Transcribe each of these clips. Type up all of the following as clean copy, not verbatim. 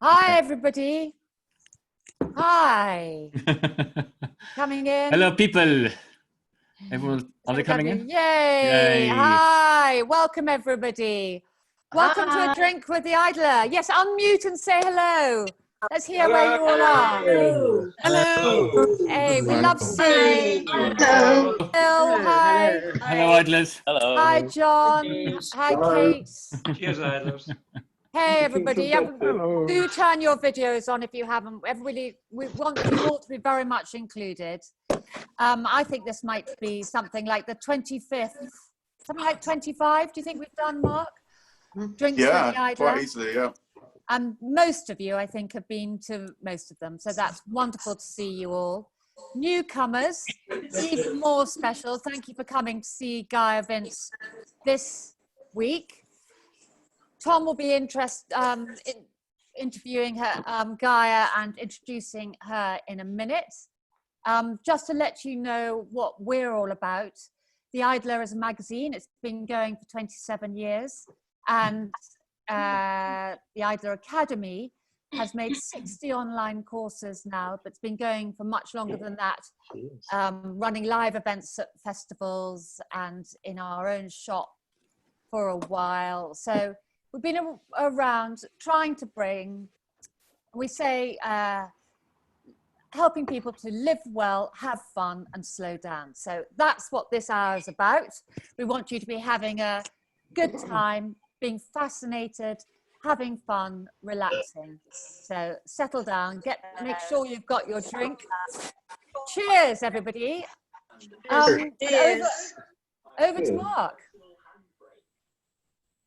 Hi, everybody. Hi. Coming in. Hello, people. Everyone, are they coming in? Yay. Yay. Hi. Welcome, everybody. Welcome to A Drink with the Idler. Yes, unmute and say hello. Let's hear where you all are. Hello. Hello. Hey, we love Sue. Hello. Phil, hi. Hello, Idlers. Hello. Hi, John. Hi, Kate. Cheers, Idlers. Hey, everybody. Hello. Do turn your videos on if you haven't. Everybody, we want you all to be very much included. I think this might be something like the 25th, something like 25. Do you think we've done, Mark? Drinks with the Idler. Quite easily, yeah. And most of you, I think, have been to most of them. So that's wonderful to see you all. Newcomers, even more special. Thank you for coming to see Gaia Vince this week. Tom will be interviewing her, Gaia, and introducing her in a minute. Just to let you know what we're all about, The Idler is a magazine. It's been going for 27 years. And the Idler Academy has made 60 online courses now, but it's been going for much longer than that, running live events at festivals and in our own shop for a while. So we've been around trying to bring, we say, helping people to live well, have fun, and slow down. So that's what this hour is about. We want you to be having a good time, being fascinated, having fun, relaxing. So settle down, make sure you've got your drink. Cheers, everybody. Cheers. Over to Mark.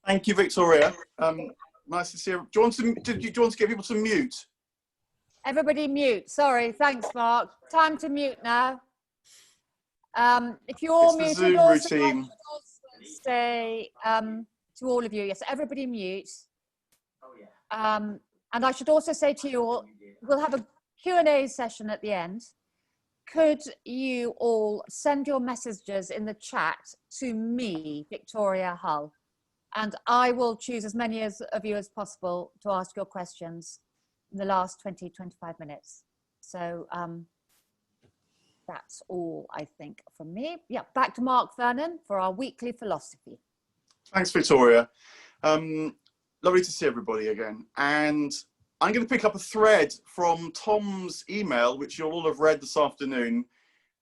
Thank you, Victoria. Nice to see you. Do you want to get people to mute? Everybody mute. Sorry, thanks, Mark. Time to mute now. If you're all muted, Zoom also routine. say to all of you, yes, everybody mute. And I should also say to you all, we'll have a Q&A session at the end. Could you all send your messages in the chat to me, Victoria Hull, and I will choose as many of you as possible to ask your questions in the last 20-25 minutes. So that's all, I think, from me. Yeah, back to Mark Vernon for our weekly philosophy. Thanks, Victoria. Lovely to see everybody again. And I'm going to pick up a thread from Tom's email, which you'll all have read this afternoon.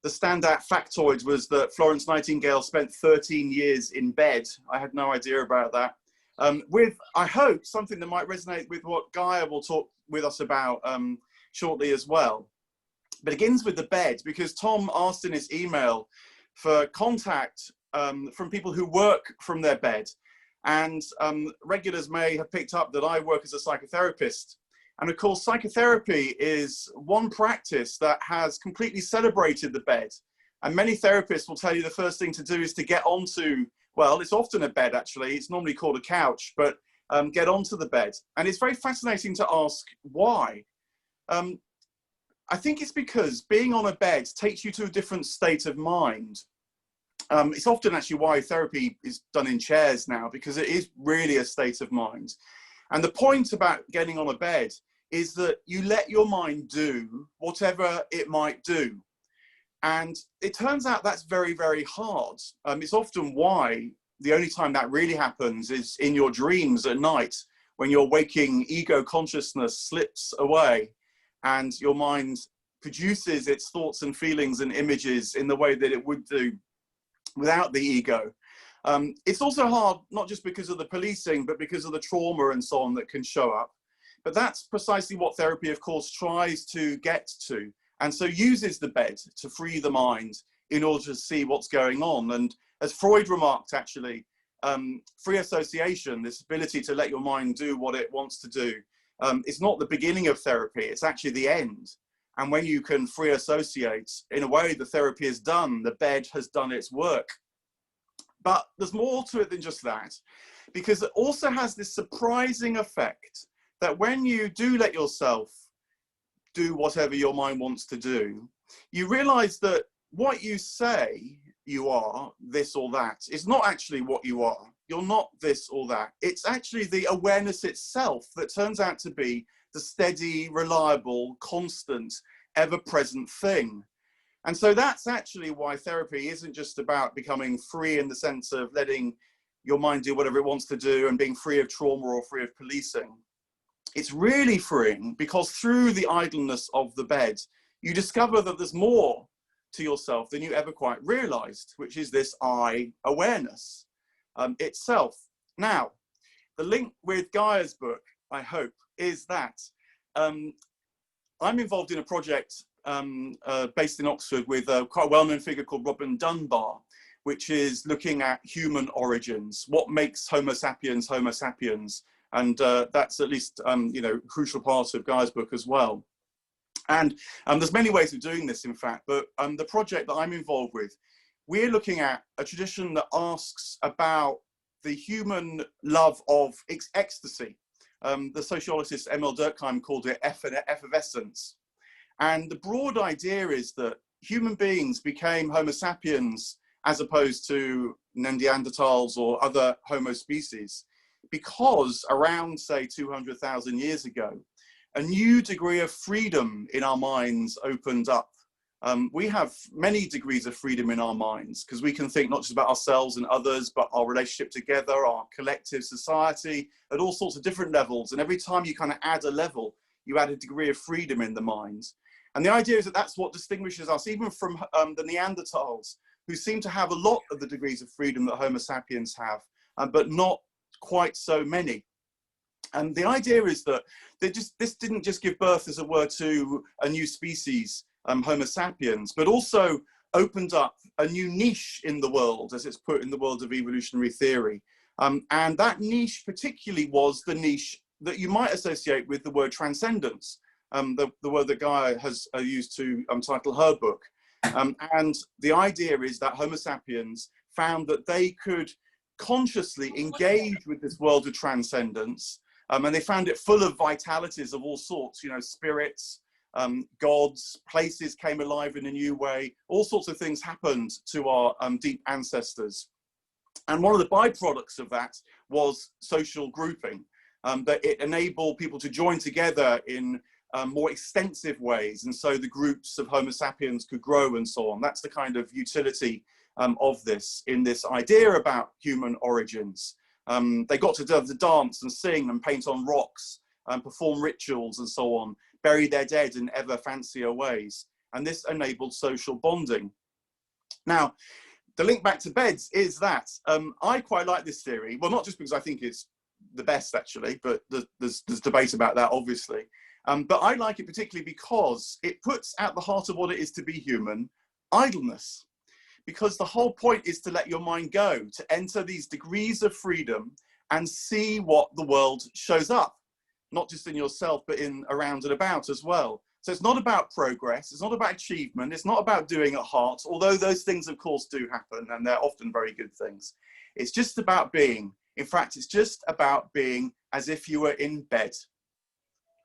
The standout factoid was that Florence Nightingale spent 13 years in bed. I had no idea about that. With, I hope, something that might resonate with what Gaia will talk with us about shortly as well. But it begins with the bed, because Tom asked in his email for contact from people who work from their bed. And regulars may have picked up that I work as a psychotherapist. And of course, psychotherapy is one practice that has completely celebrated the bed. And many therapists will tell you the first thing to do is to get onto, well, it's often a bed actually, it's normally called a couch, but get onto the bed. And it's very fascinating to ask why. I think it's because being on a bed takes you to a different state of mind. It's often actually why therapy is done in chairs now, because it is really a state of mind. And the point about getting on a bed is that you let your mind do whatever it might do. And it turns out that's very, very hard. It's often why the only time that really happens is in your dreams at night, when your waking ego consciousness slips away and your mind produces its thoughts and feelings and images in the way that it would do without the ego. It's also hard, not just because of the policing, but because of the trauma and so on that can show up. But that's precisely what therapy, of course, tries to get to, and so uses the bed to free the mind in order to see what's going on. And as Freud remarked, actually, free association, this ability to let your mind do what it wants to do, is not the beginning of therapy, it's actually the end. And when you can free associate, in a way, the therapy is done, the bed has done its work. But there's more to it than just that, because it also has this surprising effect that when you do let yourself do whatever your mind wants to do, you realize that what you say you are, this or that, is not actually what you are. you're not this or that. It's actually the awareness itself that turns out to be the steady, reliable, constant, ever-present thing. And so that's actually why therapy isn't just about becoming free in the sense of letting your mind do whatever it wants to do and being free of trauma or free of policing. It's really freeing because through the idleness of the bed, you discover that there's more to yourself than you ever quite realized, which is this I awareness itself. Now, the link with Gaia's book, I hope, is that I'm involved in a project based in Oxford with a quite well-known figure called Robin Dunbar, which is looking at human origins, what makes Homo sapiens Homo sapiens, and that's at least you know, a crucial part of Gaia's book as well. And there's many ways of doing this, in fact, but the project that I'm involved with, we're looking at a tradition that asks about the human love of ecstasy. The sociologist Emil Durkheim called it effervescence. And the broad idea is that human beings became Homo sapiens as opposed to Neanderthals or other Homo species because around, say, 200,000 years ago, a new degree of freedom in our minds opened up. We have many degrees of freedom in our minds because we can think not just about ourselves and others, but our relationship together, our collective society at all sorts of different levels. And every time you kind of add a level, you add a degree of freedom in the mind. And the idea is that that's what distinguishes us even from the Neanderthals, who seem to have a lot of the degrees of freedom that Homo sapiens have, but not quite so many. And the idea is that this didn't just give birth, as it were, to a new species, Homo sapiens, but also opened up a new niche in the world, as it's put in the world of evolutionary theory. And that niche particularly was the niche that you might associate with the word transcendence, the word that Gaia has used to title her book. And the idea is that Homo sapiens found that they could consciously engage with this world of transcendence, and they found it full of vitalities of all sorts, you know, spirits, gods, places came alive in a new way, all sorts of things happened to our deep ancestors. And one of the byproducts of that was social grouping, that it enabled people to join together in more extensive ways. And so the groups of Homo sapiens could grow and so on. That's the kind of utility of this, in this idea about human origins. They got to dance and sing and paint on rocks and perform rituals and so on, bury their dead in ever fancier ways. And this enabled social bonding. Now, the link back to beds is that I quite like this theory. Well, not just because I think it's the best, actually, but there's debate about that, obviously. But I like it particularly because it puts at the heart of what it is to be human, idleness. Because the whole point is to let your mind go, to enter these degrees of freedom and see what the world shows up, not just in yourself, but in around and about as well. So it's not about progress, it's not about achievement, it's not about doing at heart, although those things of course do happen and they're often very good things. It's just about being. In fact, it's just about being as if you were in bed.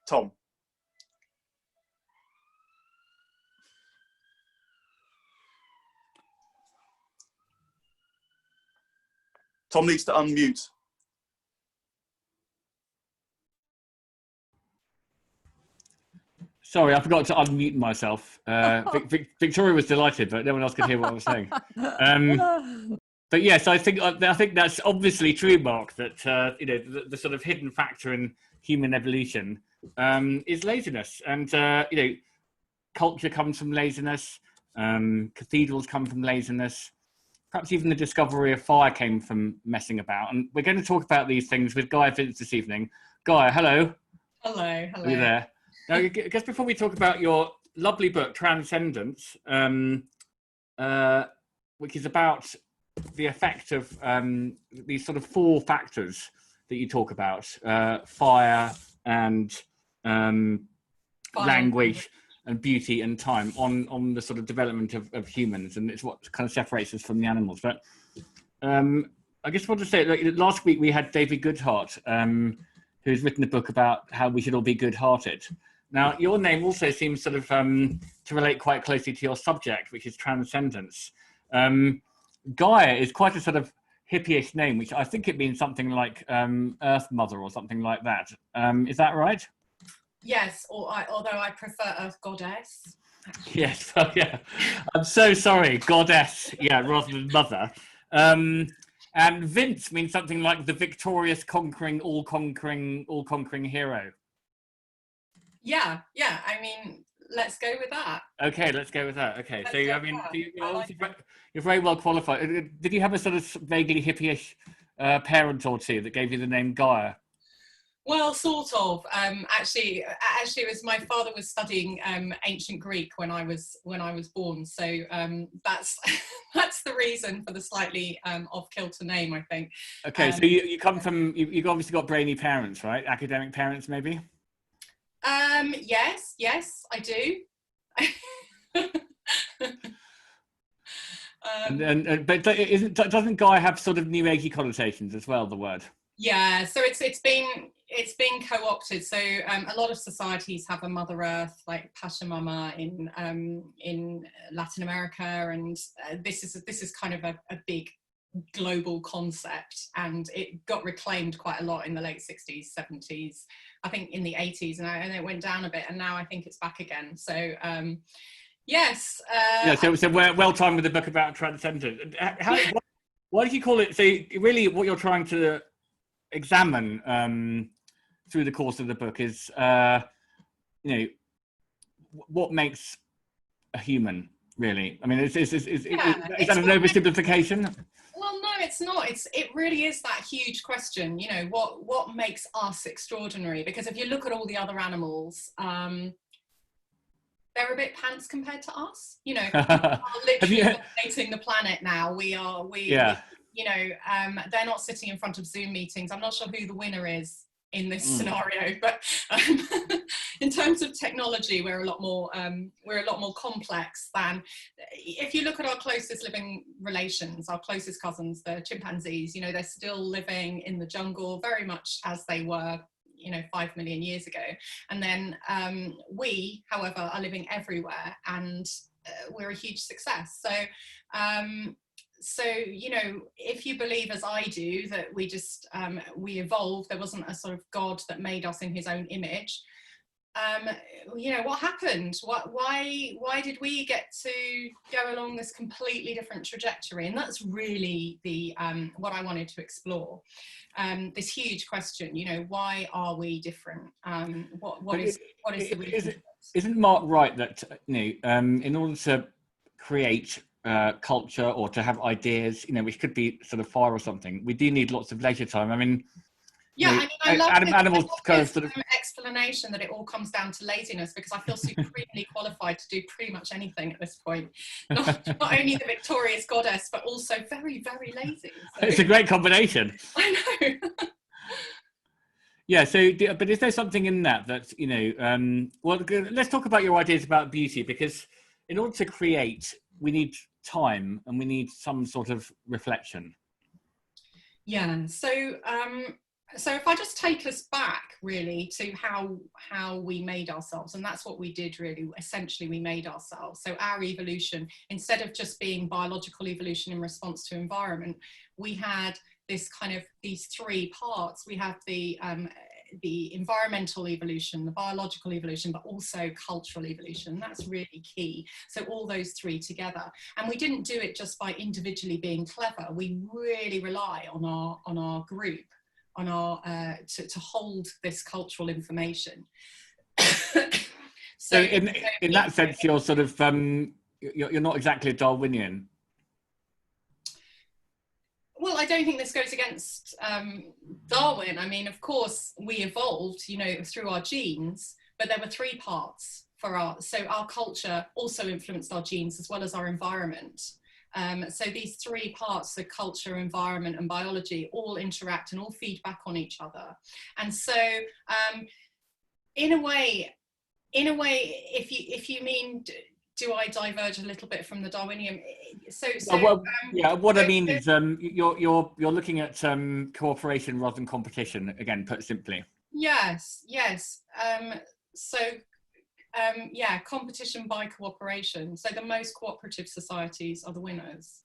Tom. Tom needs to unmute. Sorry, I forgot to unmute myself. Victoria was delighted, but no one else could hear what I was saying. But yes, I think that's obviously true, Mark. That you know, the sort of hidden factor in human evolution is laziness, and you know, culture comes from laziness. Cathedrals come from laziness. Perhaps even the discovery of fire came from messing about. And we're going to talk about these things with Gaia Vince this evening. Gaia, hello. Hello, hello. Are you there? Now, I guess before we talk about your lovely book, Transcendence, which is about the effect of these sort of four factors that you talk about, fire and language and beauty and time on the sort of development of humans, and it's what kind of separates us from the animals. But I just want to say, like, last week we had David Goodhart, who's written a book about how we should all be good-hearted. Now, your name also seems sort of to relate quite closely to your subject, which is transcendence. Gaia is quite a sort of hippie-ish name, which I think it means something like Earth Mother or something like that. Is that right? Yes, although I prefer Earth Goddess. Yes, well, yeah. I'm so sorry, goddess, yeah, rather than mother. And Vince means something like the victorious, all-conquering hero. Yeah. I mean, let's go with that. Okay, let's go with that. Okay, so I mean, you're very well qualified. Did you have a sort of vaguely hippie-ish parent or two that gave you the name Gaia? Well, sort of. Actually, it was my father was studying ancient Greek when I was born, so that's that's the reason for the slightly off-kilter name, I think. Okay, so you come from you've obviously got brainy parents, right? Academic parents, maybe. Yes, I do. But doesn't Gaia have sort of new agey connotations as well? The word. Yeah, so it's been co-opted. So a lot of societies have a Mother Earth, like Pachamama in Latin America, and this is kind of a big global concept, and it got reclaimed quite a lot in the late 60s, 70s, I think in the 80s, and it went down a bit, and now I think it's back again. So yes. So we're well timed with the book about Transcendence. Why did you call it? So really, what you're trying to examine through the course of the book is, what makes a human, really? I mean, is that an oversimplification? Well, no, it's not. It really is that huge question. You know, what makes us extraordinary? Because if you look at all the other animals, they're a bit pants compared to us. You know, we are literally dominating the planet now. They're not sitting in front of Zoom meetings. I'm not sure who the winner is in this scenario, but in terms of technology, we're a lot more complex than if you look at our closest living relations, our closest cousins, the chimpanzees. You know, they're still living in the jungle very much as they were, 5 million years ago. And then we, however, are living everywhere, and we're a huge success. So, if you believe, as I do, that we just, we evolved, there wasn't a sort of God that made us in his own image. What happened? Why did we get to go along this completely different trajectory? And that's really the what I wanted to explore. This huge question, why are we different? What is the reason? Isn't Mark right that in order to create culture or to have ideas, which could be sort of fire or something, we do need lots of leisure time. I mean, I love animals kind of explanation that it all comes down to laziness, because I feel supremely qualified to do pretty much anything at this point. Not only the victorious goddess, but also very, very lazy. So. It's a great combination. I know. Yeah. So, but is there something in that well, let's talk about your ideas about beauty, because in order to create, we need time and we need some sort of reflection. Yeah. So if I just take us back really to how we made ourselves, and that's what we did really, essentially we made ourselves. So our evolution, instead of just being biological evolution in response to environment, we had this kind of these three parts. We have the environmental evolution, the biological evolution, but also cultural evolution. That's really key. So all those three together. And we didn't do it just by individually being clever. We really rely on our group, on our to hold this cultural information. So in that sense, you're sort of you're not exactly a Darwinian. Well, I don't think this goes against Darwin. I mean, of course, we evolved, through our genes, but there were three parts so our culture also influenced our genes as well as our environment. So these three parts, the culture, environment, and biology, all interact and all feed back on each other. And so, in a way, if you mean, do I diverge a little bit from the Darwinian? What I mean is, you're looking at cooperation rather than competition. Again, put simply. Yes. Competition by cooperation. So the most cooperative societies are the winners.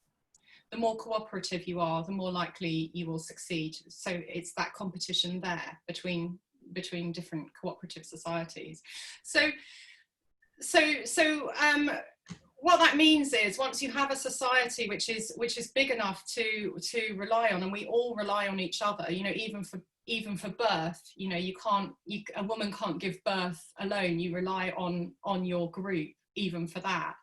the more cooperative you are, the more likely you will succeed. So it's that competition there between different cooperative societies. So what that means is, once you have a society which is big enough to rely on, and we all rely on each other, you know, even for birth, you know, a woman can't give birth alone. You rely on your group even for that.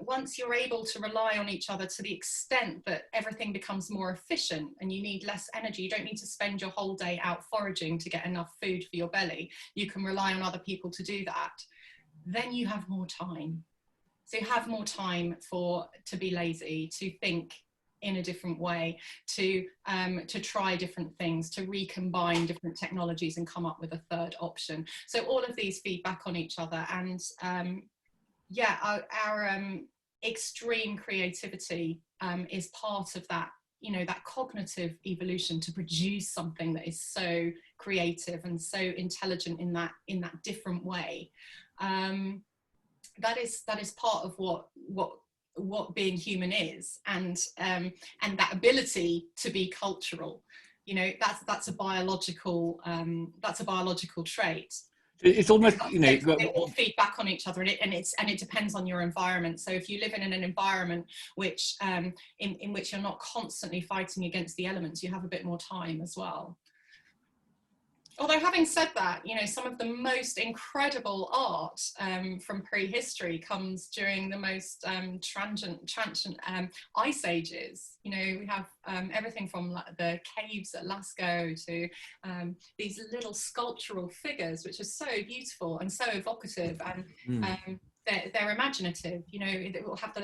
Once you're able to rely on each other to the extent that everything becomes more efficient and you need less energy, you don't need to spend your whole day out foraging to get enough food for your belly. You can rely on other people to do that. Then you have more time. So you have more time to be lazy, to think in a different way, to try different things, to recombine different technologies and come up with a third option. So all of these feed back on each other, and our extreme creativity is part of that, you know, that cognitive evolution to produce something that is so creative and so intelligent in that different way. That is part of what being human is, and that ability to be cultural. You know, that's a biological trait. It's almost, you know, they all feed back on each other, and it depends on your environment. So if you live in an environment which in which you're not constantly fighting against the elements, you have a bit more time as well. Although, having said that, you know, some of the most incredible art from prehistory comes during the most transient ice ages. You know, we have everything from the caves at Lascaux to these little sculptural figures, which are so beautiful and so evocative, and they're imaginative. You know, it will have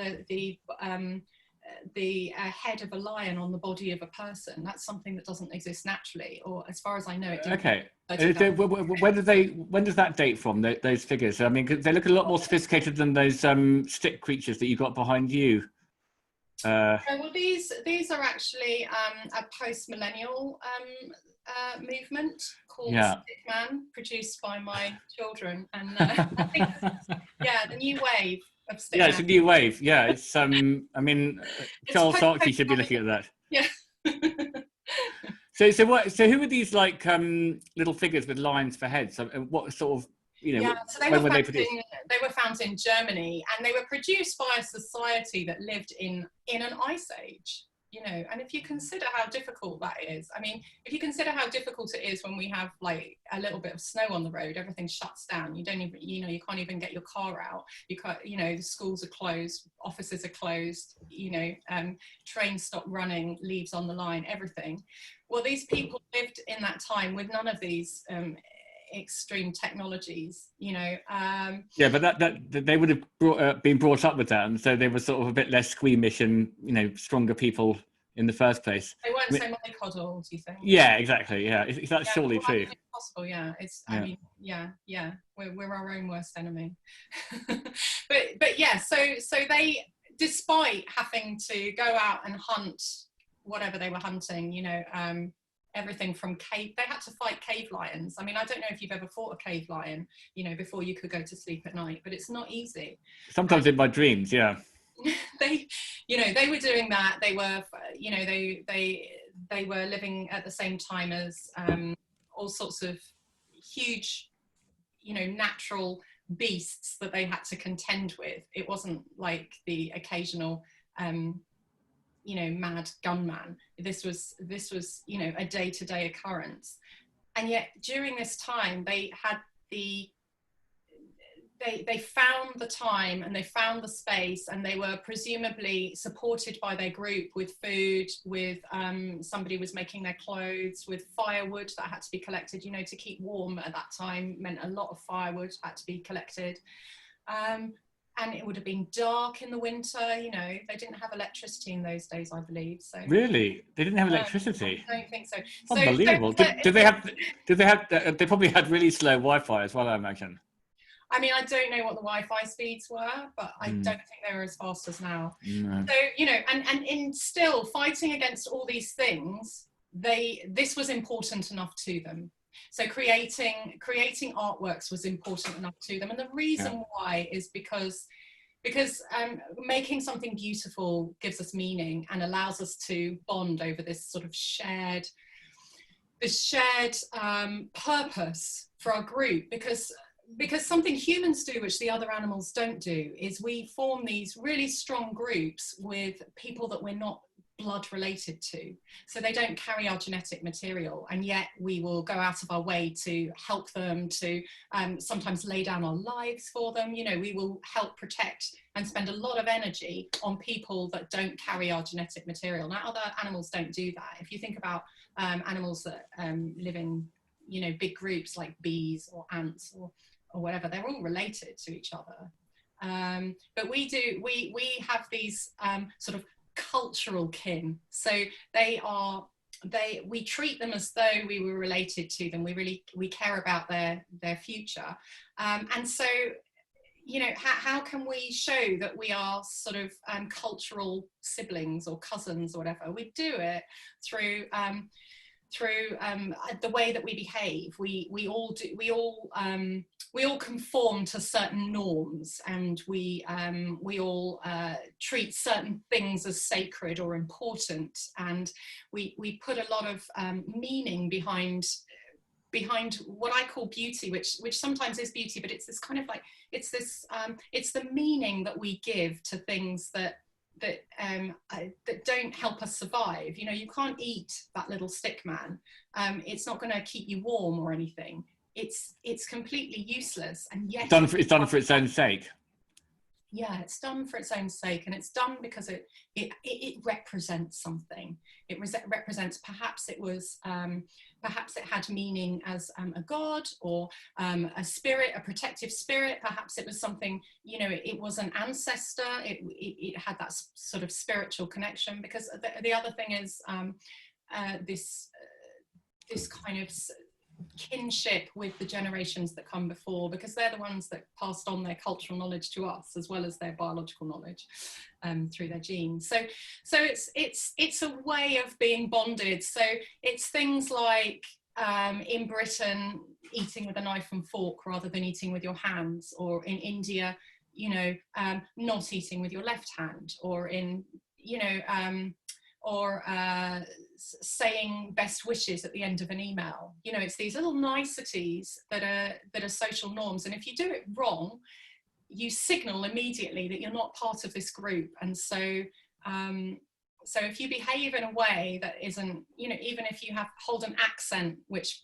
the head of a lion on the body of a person. That's something that doesn't exist naturally, or as far as I know, it didn't. Okay. When does that date from, those figures? I mean, 'cause they look a lot more sophisticated than those stick creatures that you got behind you. Well, these are actually a post-millennial movement called Stick Man, produced by my children, and I think the new wave of Stick Man. It's a new wave. Yeah, it's I mean, Charles Sarkey should be looking at that. Yeah. So who are these, like, little figures with lines for heads? So what sort of, you know, so they were found in Germany, and they were produced by a society that lived in an ice age, you know. And if you consider how difficult that is, I mean, if you consider how difficult it is when we have like a little bit of snow on the road, everything shuts down. You don't even, you know, you can't even get your car out. You can't, you know, the schools are closed, offices are closed, you know, trains stop running, leaves on the line, everything. Well, these people lived in that time with none of these extreme technologies, you know. But that they would have been brought up with that, and so they were sort of a bit less squeamish and, you know, stronger people in the first place. They weren't so mollycoddled, do you think? Yeah, exactly. Yeah, that's surely true. It's possible. Yeah, it's. I mean, yeah. We're our own worst enemy. but yeah. So they, despite having to go out and hunt whatever they were hunting, you know, everything from they had to fight cave lions. I mean, I don't know if you've ever fought a cave lion, you know, before you could go to sleep at night, but it's not easy. Sometimes in my dreams, yeah. They, you know, they were doing that. They were, you know, they were living at the same time as all sorts of huge, you know, natural beasts that they had to contend with. It wasn't like the occasional you know, mad gunman. This was, you know, a day-to-day occurrence. And yet during this time, they had they found the time and they found the space, and they were presumably supported by their group with food, with somebody was making their clothes, with firewood that had to be collected, you know, to keep warm at that time meant a lot of firewood had to be collected. And it would have been dark in the winter, you know. They didn't have electricity in those days, I believe. So really, they didn't have electricity? I don't think so. Unbelievable. Did they have? They probably had really slow Wi-Fi as well, I imagine. I mean, I don't know what the Wi-Fi speeds were, but I don't think they were as fast as now. No. So, you know, and in still fighting against all these things, this was important enough to them. So creating artworks was important enough to them. And the reason why is because because making something beautiful gives us meaning and allows us to bond over this sort of shared purpose for our group, because something humans do which the other animals don't do is we form these really strong groups with people that we're not blood related to, so they don't carry our genetic material, and yet we will go out of our way to help them, to sometimes lay down our lives for them. You know, we will help protect and spend a lot of energy on people that don't carry our genetic material. Now, other animals don't do that. If you think about animals that live in, you know, big groups like bees or ants or whatever, they're all related to each other. But we have these sort of cultural kin, so we treat them as though we were related to them. We care about their future, and so, you know, how can we show that we are sort of cultural siblings or cousins or whatever? We do it through the way that we behave. We all conform to certain norms, and we all treat certain things as sacred or important, and we put a lot of meaning behind what I call beauty, which sometimes is beauty, but it's this kind of like, it's the meaning that we give to things that don't help us survive. You know, you can't eat that little stick man. It's not going to keep you warm or anything. It's completely useless, and yet it's done for its own sake. Yeah, it's done for its own sake, and it's done because it represents something. It represents, perhaps it had meaning as a god, or a spirit, a protective spirit. Perhaps it was something, you know, it was an ancestor. It had that sort of spiritual connection. Because the other thing is this kind of kinship with the generations that come before, because they're the ones that passed on their cultural knowledge to us as well as their biological knowledge through their genes. So it's a way of being bonded. So it's things like in Britain, eating with a knife and fork rather than eating with your hands, or in India, you know, not eating with your left hand, or in, you know, or saying best wishes at the end of an email. You know, it's these little niceties that are social norms, and if you do it wrong, you signal immediately that you're not part of this group. And so so if you behave in a way that isn't, you know, even if you hold an accent which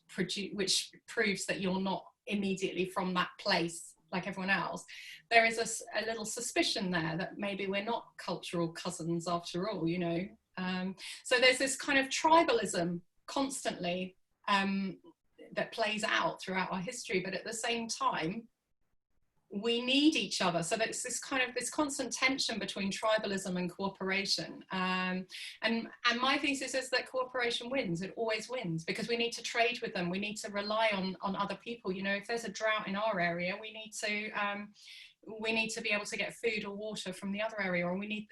proves that you're not immediately from that place like everyone else, there is a little suspicion there that maybe we're not cultural cousins after all, you know. So there's this kind of tribalism constantly that plays out throughout our history, but at the same time, we need each other. So there's this constant tension between tribalism and cooperation. And my thesis is that cooperation wins. It always wins, because we need to trade with them. We need to rely on other people. You know, if there's a drought in our area, we need to be able to get food or water from the other area, or we need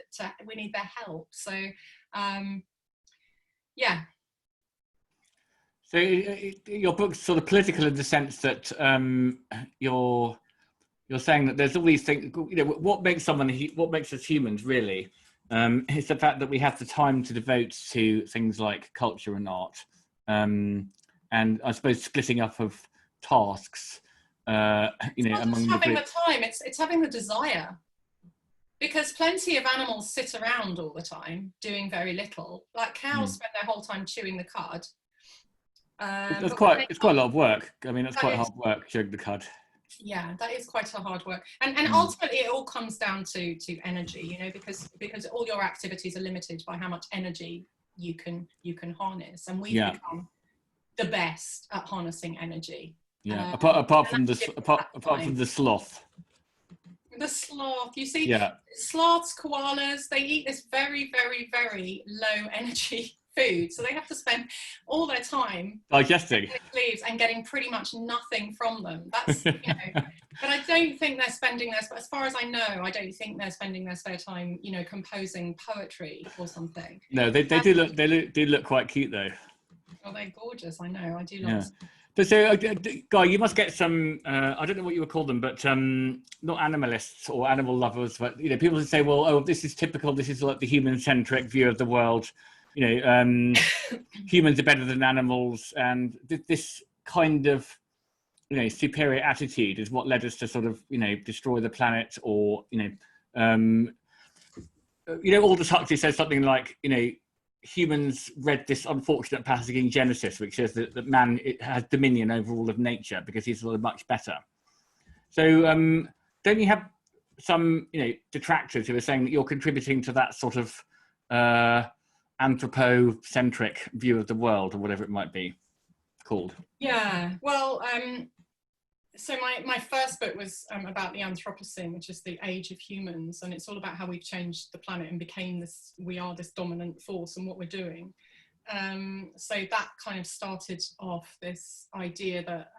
their help. So yeah. So your book's sort of political in the sense that you're saying that there's all these things, you know, what makes us humans really, is the fact that we have the time to devote to things like culture and art, and I suppose splitting up of tasks, you know, it's among not just having the time, it's having the desire. Because plenty of animals sit around all the time doing very little. Like cows spend their whole time chewing the cud. It's quite a lot of work. I mean, that's quite hard work, chewing the cud. Yeah, that is quite a hard work. And ultimately it all comes down to energy, you know, because all your activities are limited by how much energy you can harness. And we've become the best at harnessing energy. Yeah, apart from the sloth. The sloth, you see, sloths, koalas, they eat this very, very, very low energy food, so they have to spend all their time digesting leaves and getting pretty much nothing from them. That's, you know, but I don't think they're spending as far as I know, I don't think they're spending their spare time, you know, composing poetry or something. No, they do look quite cute though. Oh, they're gorgeous. I know, I do love them. But so, Guy, you must get some, I don't know what you would call them, but not animalists or animal lovers, but, you know, people who say, well, oh, this is typical, this is like the human-centric view of the world, you know, humans are better than animals, and this kind of, you know, superior attitude is what led us to sort of, you know, destroy the planet, or, you know, Aldous Huxley says something like, you know, humans read this unfortunate passage in Genesis, which says that man has dominion over all of nature because he's sort of much better. So don't you have some, you know, detractors who are saying that you're contributing to that sort of anthropocentric view of the world, or whatever it might be called? Yeah, well, so my first book was about the Anthropocene, which is the age of humans, and it's all about how we've changed the planet and became this, we are this dominant force and what we're doing. So that kind of started off this idea that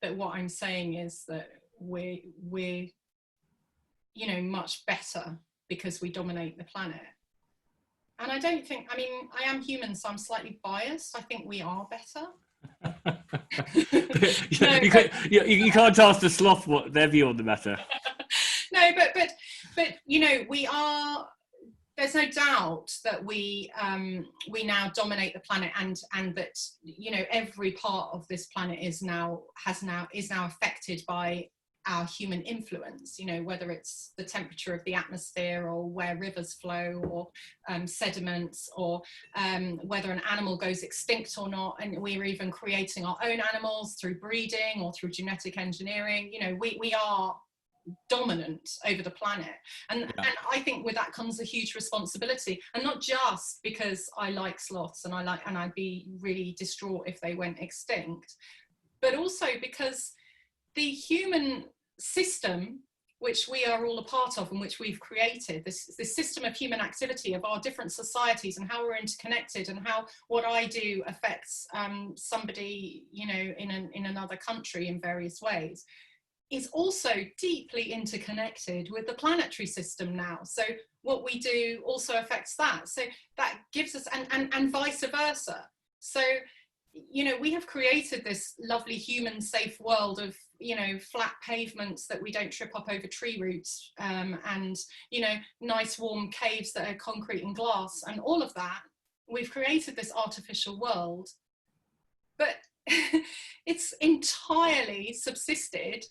that what I'm saying is that we're you know, much better because we dominate the planet. And I don't think, I mean, I am human, so I'm slightly biased. I think we are better. You can't ask the sloth what their view on the matter. No, but you know, we are. There's no doubt that we now dominate the planet, and that, you know, every part of this planet is now affected by our human influence, you know, whether it's the temperature of the atmosphere, or where rivers flow, or sediments, or whether an animal goes extinct or not. And we're even creating our own animals through breeding or through genetic engineering. You know, we are dominant over the planet, and I think with that comes a huge responsibility, and not just because I like sloths and I'd be really distraught if they went extinct, but also because the human system, which we are all a part of and which we've created, this system of human activity of our different societies and how we're interconnected, and how what I do affects somebody, you know, in another country in various ways, is also deeply interconnected with the planetary system now. So what we do also affects that. So that gives us, and vice versa. So, you know, we have created this lovely human safe world of, you know, flat pavements that we don't trip up over tree roots, and, you know, nice warm caves that are concrete and glass, and all of that. We've created this artificial world, but it's entirely subsisted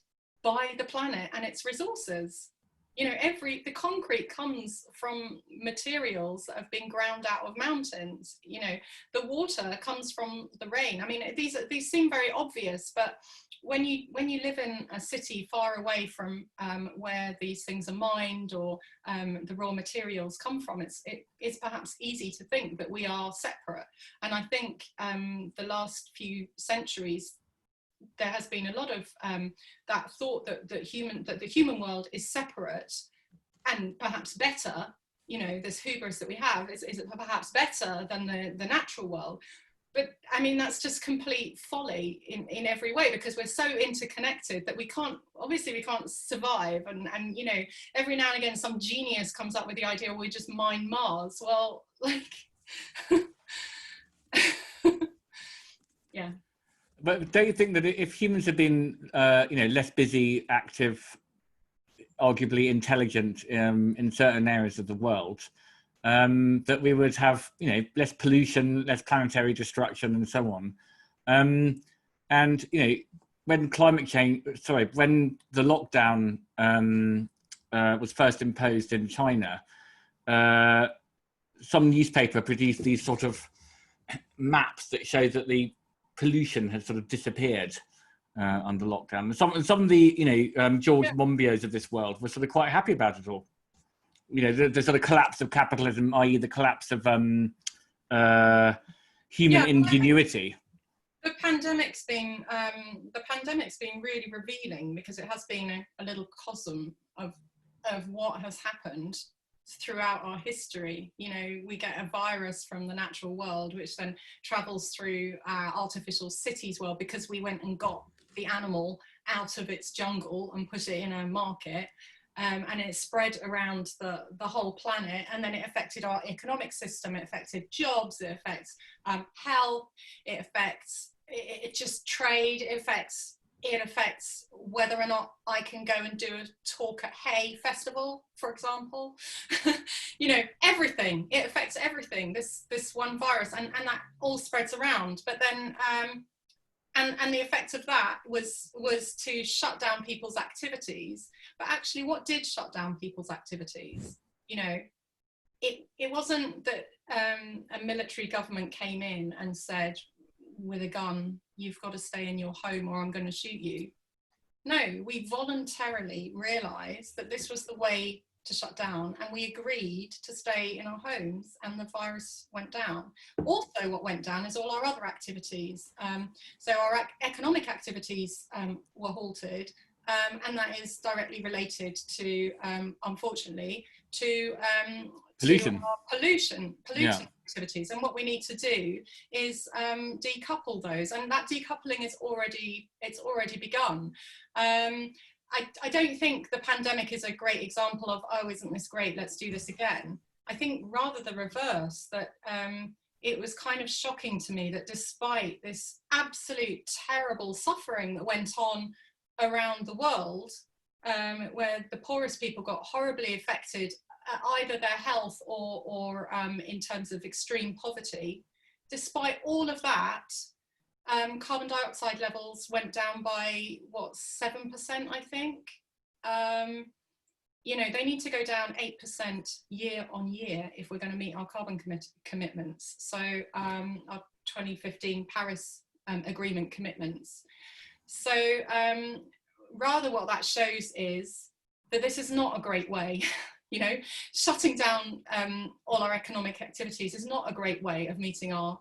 by the planet and its resources. You know, the concrete comes from materials that have been ground out of mountains. You know, the water comes from the rain. I mean, these seem very obvious, but when you live in a city far away from where these things are mined, or the raw materials come from, it's perhaps easy to think that we are separate. And I think the last few centuries, there has been a lot of that thought that the human world is separate and perhaps better. You know, this hubris that we have is perhaps better than the natural world. But I mean, that's just complete folly in every way, because we're so interconnected that we can't survive. And you know, every now and again, some genius comes up with the idea, we just mine Mars. Well, like, yeah. But don't you think that if humans had been, you know, less busy, active, arguably intelligent in certain areas of the world, that we would have, you know, less pollution, less planetary destruction, and so on? And you know, when the lockdown was first imposed in China, some newspaper produced these sort of maps that show that the pollution had sort of disappeared under lockdown. And some of the, you know, George Monbiot's of this world were sort of quite happy about it all. You know, the sort of collapse of capitalism, i.e. the collapse of human ingenuity. The pandemic's been really revealing, because it has been a little cosm of what has happened throughout our history. You know, we get a virus from the natural world, which then travels through our artificial cities world, because we went and got the animal out of its jungle and put it in a market, and it spread around the whole planet, and then it affected our economic system, it affected jobs, it affects health, it affects it just trade, it affects whether or not I can go and do a talk at Hay Festival, for example. You know, everything, it affects everything, this one virus, and that all spreads around. But then and the effect of that was to shut down people's activities. But actually, what did shut down people's activities? You know, it wasn't that a military government came in and said with a gun, you've got to stay in your home or I'm going to shoot you. No, we voluntarily realised that this was the way to shut down, and we agreed to stay in our homes, and the virus went down. Also, what went down is all our other activities. So our economic activities were halted, and that is directly related to, unfortunately, to pollution activities. And what we need to do is decouple those, and that decoupling is already begun. I don't think the pandemic is a great example of, oh, isn't this great, let's do this again. I think rather the reverse, that it was kind of shocking to me that despite this absolute terrible suffering that went on around the world, where the poorest people got horribly affected, either their health or in terms of extreme poverty, despite all of that, carbon dioxide levels went down by, what, 7%, I think. You know, they need to go down 8% year on year if we're going to meet our carbon commitments. So our 2015 Paris Agreement commitments. So rather what that shows is that this is not a great way. You know, shutting down all our economic activities is not a great way of meeting our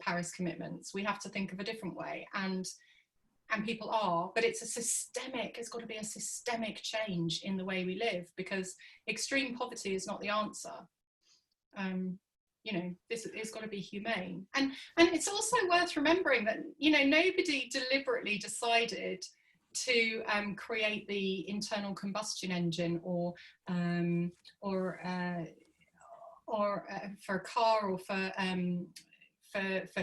Paris commitments. We have to think of a different way, and people are, but it's got to be a systemic change in the way we live, because extreme poverty is not the answer. You know, it's got to be humane. And it's also worth remembering that, you know, nobody deliberately decided to create the internal combustion engine or for a car, or for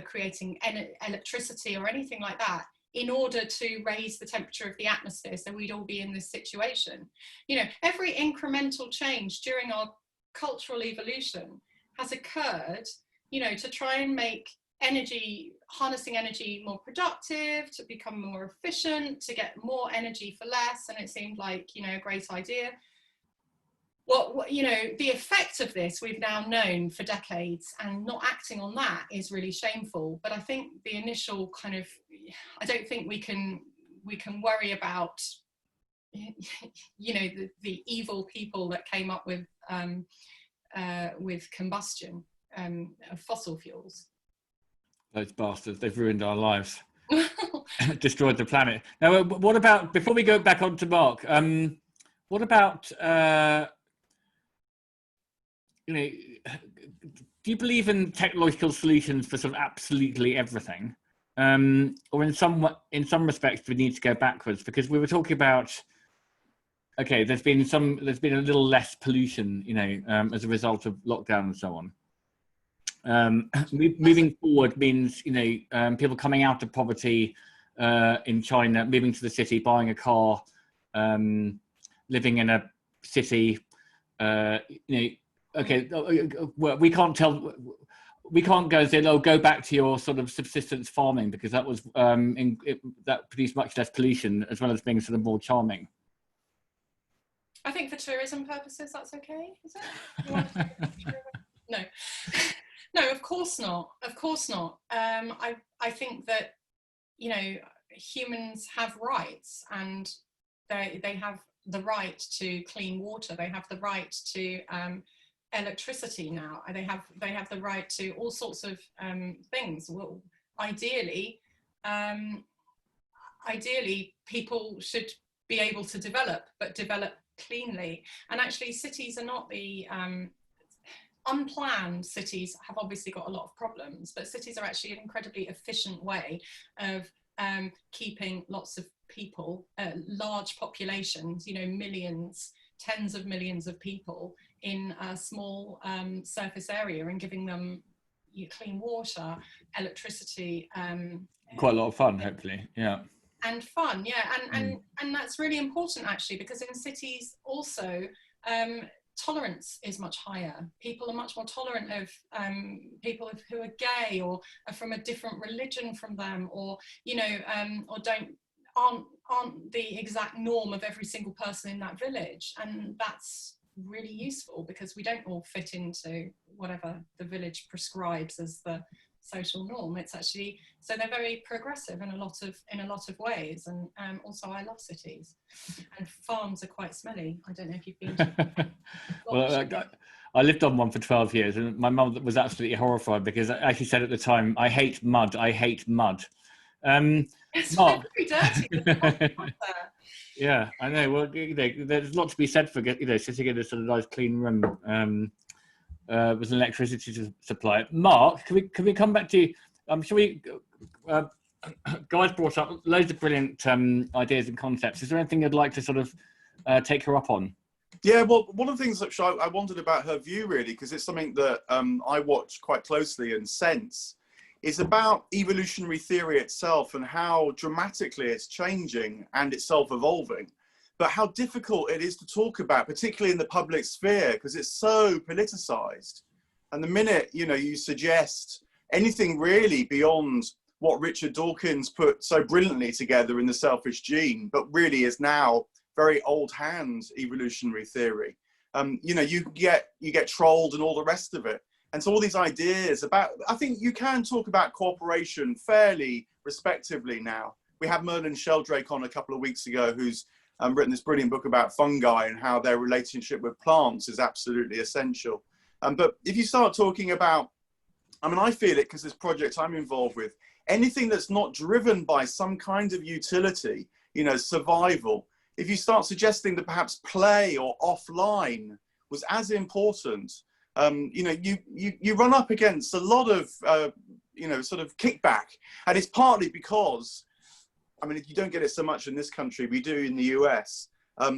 creating electricity or anything like that, in order to raise the temperature of the atmosphere so we'd all be in this situation. You know, every incremental change during our cultural evolution has occurred, you know, to try and make harnessing energy more productive, to become more efficient, to get more energy for less. And it seemed like, you know, a great idea. What you know, the effect of this we've now known for decades, and not acting on that is really shameful. But I think the initial kind of, I don't think we can worry about, you know, the evil people that came up with combustion of fossil fuels. Those bastards, they've ruined our lives. Destroyed the planet. Now, what about, before we go back on to Mark, what about, you know, do you believe in technological solutions for sort of absolutely everything? Or in some respects, we need to go backwards? Because we were talking about, okay, there's been a little less pollution, you know, as a result of lockdown and so on. Moving forward means, you know, people coming out of poverty in China, moving to the city, buying a car, living in a city. You know, okay, well, we can't go and say, oh, go back to your sort of subsistence farming, because that was that produced much less pollution, as well as being sort of more charming. I think for tourism purposes, that's okay, is it? You want to no. No, of course not. Of course not. I think that, you know, humans have rights, and they have the right to clean water. They have the right to electricity now. They have the right to all sorts of things. Well, ideally, people should be able to develop, but develop cleanly. And actually, cities are not the unplanned cities have obviously got a lot of problems, but cities are actually an incredibly efficient way of keeping lots of people, large populations, you know, millions, tens of millions of people in a small surface area, and giving them clean water, electricity. Quite a lot of fun, hopefully. Yeah. And fun, yeah, and that's really important actually, because in cities also tolerance is much higher. People are much more tolerant of people who are gay or are from a different religion from them, or or aren't the exact norm of every single person in that village, and that's really useful because we don't all fit into whatever the village prescribes as the social norm. It's actually, so they're very progressive in a lot of ways, and also I love cities, and farms are quite smelly. I don't know if you've been to Well, I lived on one for 12 years, and my mum was absolutely horrified because I actually said at the time, I hate mud. it's Mark. very dirty. Yeah, I know. Well, there's a lot to be said for sitting in a sort of nice clean room with an electricity supply. Mark, can we come back to you? Shall we? Guy's brought up loads of brilliant ideas and concepts. Is there anything you'd like to sort of take her up on? Yeah, well, one of the things that I wondered about her view, really, because it's something that I watch quite closely and sense, is about evolutionary theory itself and how dramatically it's changing and it's self-evolving, but how difficult it is to talk about, particularly in the public sphere, because it's so politicized. And the minute, you suggest anything really beyond what Richard Dawkins put so brilliantly together in The Selfish Gene, but really is now very old hand evolutionary theory, you get trolled and all the rest of it. And so all these ideas about, I think you can talk about cooperation fairly respectively now. We had Merlin Sheldrake on a couple of weeks ago, who's written this brilliant book about fungi and how their relationship with plants is absolutely essential. But if you start talking about, I feel it because this project I'm involved with, anything that's not driven by some kind of utility, survival, if you start suggesting that perhaps play or offline was as important, you run up against a lot of, sort of kickback. And it's partly because, you don't get it so much in this country, we do in the US.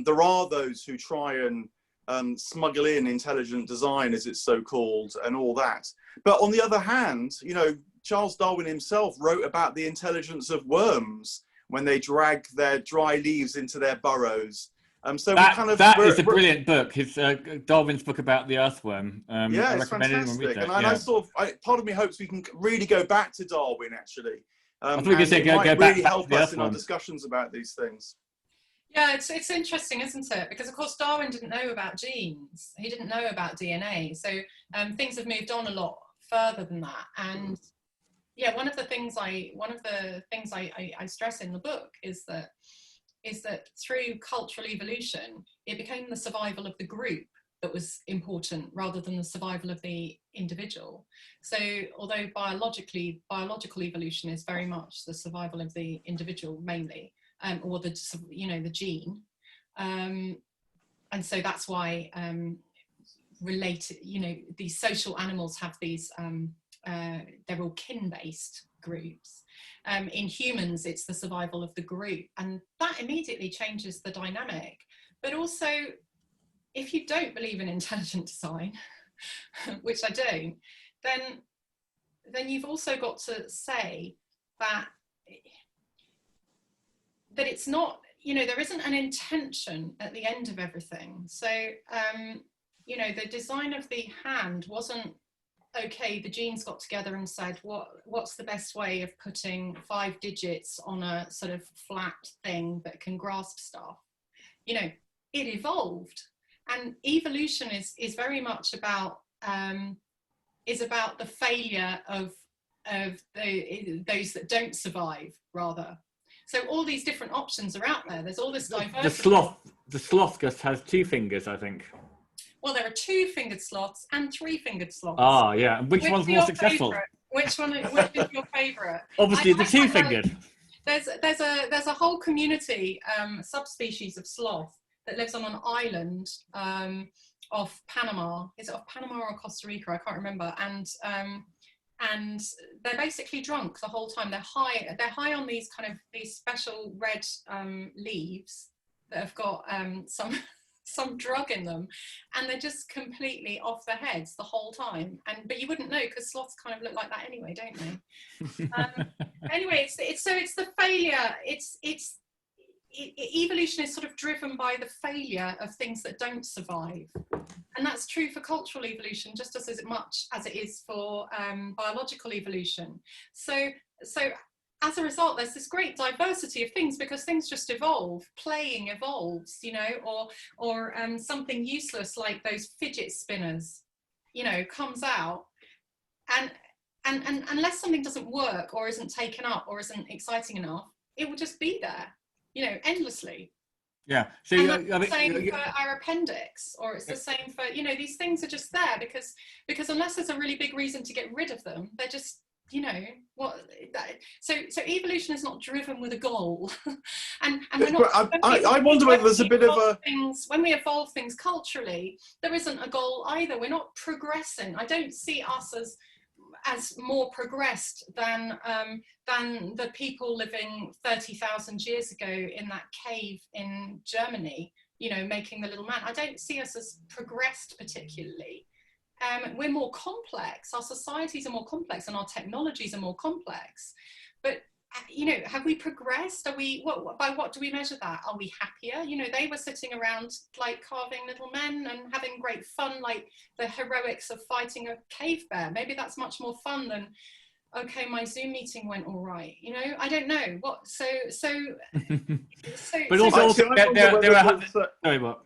There are those who try and smuggle in intelligent design, as it's so called, and all that. But on the other hand, Charles Darwin himself wrote about the intelligence of worms when they drag their dry leaves into their burrows. So that is a brilliant book. His Darwin's book about the earthworm. Yeah, it's fantastic. And part of me hopes we can really go back to Darwin, actually. I thought you could say go back really to help the us in our earthworm. discussions about these things. Yeah, it's interesting, isn't it? Because of course Darwin didn't know about genes. He didn't know about DNA. So things have moved on a lot further than that. And yeah, one of the things I stress in the book is that through cultural evolution, it became the survival of the group that was important rather than the survival of the individual. So although biological evolution is very much the survival of the individual mainly, or the gene, and so that's why these social animals have these they're all kin-based groups. In humans, it's the survival of the group, and that immediately changes the dynamic. But also, if you don't believe in intelligent design, which I don't, then you've also got to say that it's not, there isn't an intention at the end of everything. So, the design of the hand wasn't, okay, the genes got together and said, what's the best way of putting 5 digits on a sort of flat thing that can grasp stuff? It evolved. And evolution is very much about the failure of those that don't survive, rather. So all these different options are out there. There's all this diversity. The sloth just has 2 fingers, I think. Well, there are 2-fingered sloths and 3-fingered sloths. Ah, yeah. Which one's more successful? Favorite? Which is your favourite? Obviously, the 2-fingered. There's a whole community, subspecies of sloth that lives on an island off Panama. Is it off Panama or Costa Rica? I can't remember. And they're basically drunk the whole time. They're high on these special red leaves that have got some some drug in them, and they're just completely off their heads the whole time. But you wouldn't know, because sloths kind of look like that anyway, don't they? Anyway, it's the failure. Evolution is sort of driven by the failure of things that don't survive, and that's true for cultural evolution just as much as it is for biological evolution. So as a result, there's this great diversity of things, because things just evolve. Playing evolves, you know, or something useless like those fidget spinners, you know, comes out, and unless something doesn't work or isn't taken up or isn't exciting enough, it will just be there, you know, endlessly. Yeah. So and that's the same for our appendix, or it's the same for, you know, these things are just there because unless there's a really big reason to get rid of them, they're just, you know, so evolution is not driven with a goal. and we're not, I wonder whether there's a bit of a when we evolve things culturally, there isn't a goal either. We're not progressing. I don't see us as more progressed than the people living 30,000 years ago in that cave in Germany, you know, making the little man. I don't see us as progressed particularly. We're more complex. Our societies are more complex, and our technologies are more complex. But you know, have we progressed? Are we, by what do we measure that? Are we happier? You know, they were sitting around like carving little men and having great fun, like the heroics of fighting a cave bear. Maybe that's much more fun than, okay, my Zoom meeting went all right. You know, I don't know what. But also,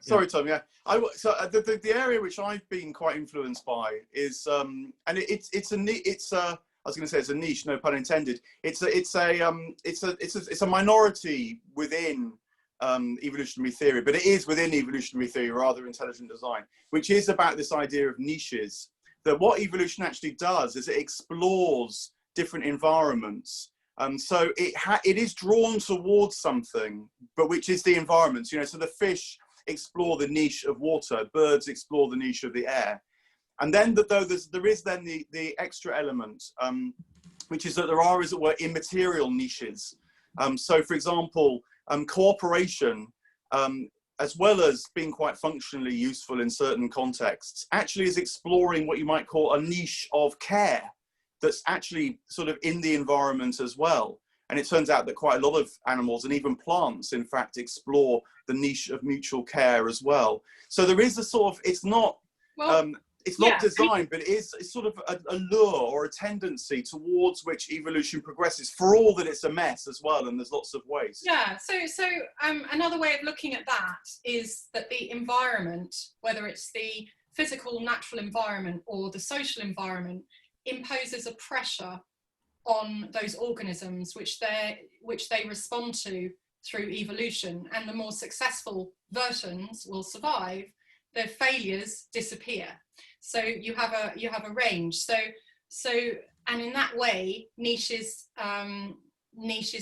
sorry, Tom. Yeah, the area which I've been quite influenced by is, and it's I was going to say it's a niche, no pun intended. It's a minority within evolutionary theory, but it is within evolutionary theory, rather intelligent design, which is about this idea of niches. That what evolution actually does is it explores different environments. So it is drawn towards something, but which is the environment. You know, so the fish explore the niche of water, birds explore the niche of the air. And then there is then the extra element, which is that there are, as it were, immaterial niches. So, for example, cooperation, as well as being quite functionally useful in certain contexts, actually is exploring what you might call a niche of care that's actually sort of in the environment as well. And it turns out that quite a lot of animals and even plants, in fact, explore the niche of mutual care as well. So there is a sort of, it's not design, but it's sort of a lure or a tendency towards which evolution progresses, for all that it's a mess as well, and there's lots of waste. Yeah, so another way of looking at that is that the environment, whether it's the physical, natural environment or the social environment, imposes a pressure on those organisms which they respond to through evolution, and the more successful versions will survive. The failures disappear. So you have a range. So and in that way, niches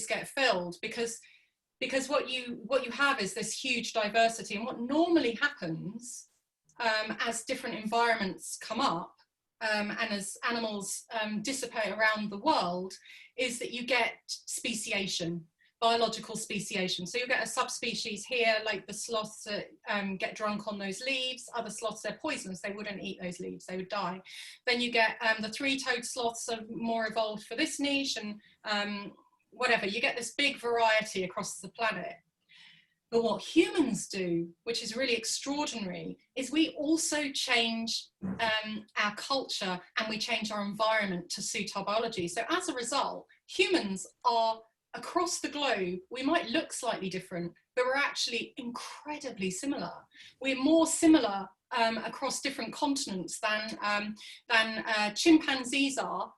get filled because what you have is this huge diversity. And what normally happens as different environments come up and as animals dissipate around the world is that you get speciation. Biological speciation. So you get a subspecies here, like the sloths that get drunk on those leaves. Other sloths, they're poisonous, they wouldn't eat those leaves, they would die. Then you get the three-toed sloths are more evolved for this niche, and whatever. You get this big variety across the planet. But what humans do, which is really extraordinary, is we also change our culture and we change our environment to suit our biology. So as a result, humans are, across the globe, we might look slightly different, but we're actually incredibly similar. We're more similar across different continents than chimpanzees are.